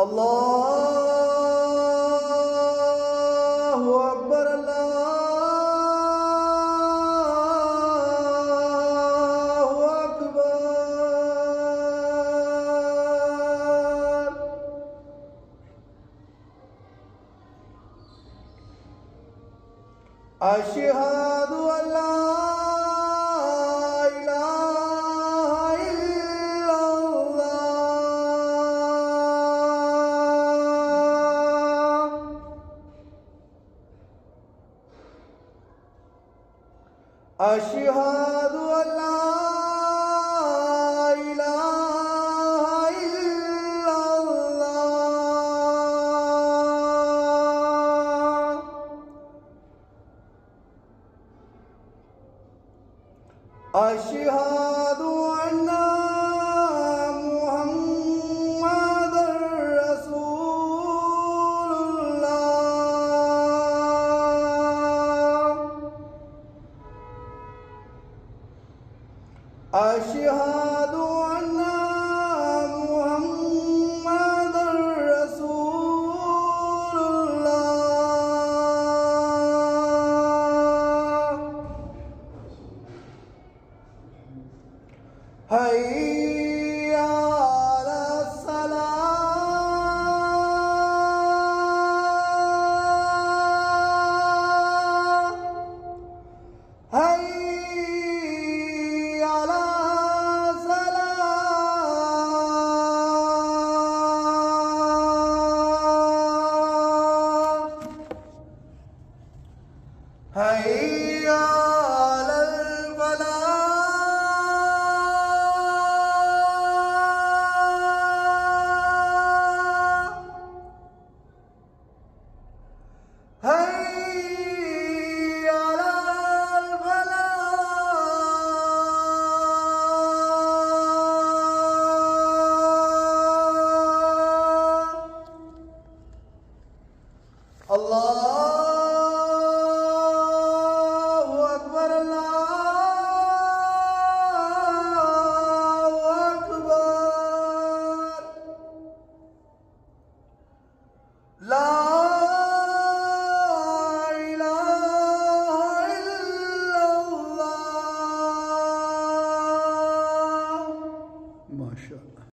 अल्लाहु अकबर अल्लाहु अकबर। अशहदु अल्ला इलाहा इल्लल्लाह। अशहदु अल्ला इलाहा इल्लल्लाह। अशहदु अन्ना मुहम्मदर रसूलुल्लाह। अशहदु अन्ना मुहम्मदर रसूलुल्लाह। हय्या अलस्सलाह। हय्या अलस्सलाह। हय्या अलल फलाह। हय्या अलल फलाह। अल्लाहु अकबर अल्लाहु अकबर। ला इलाहा इल्लल्लाह। माशाअल्लाह।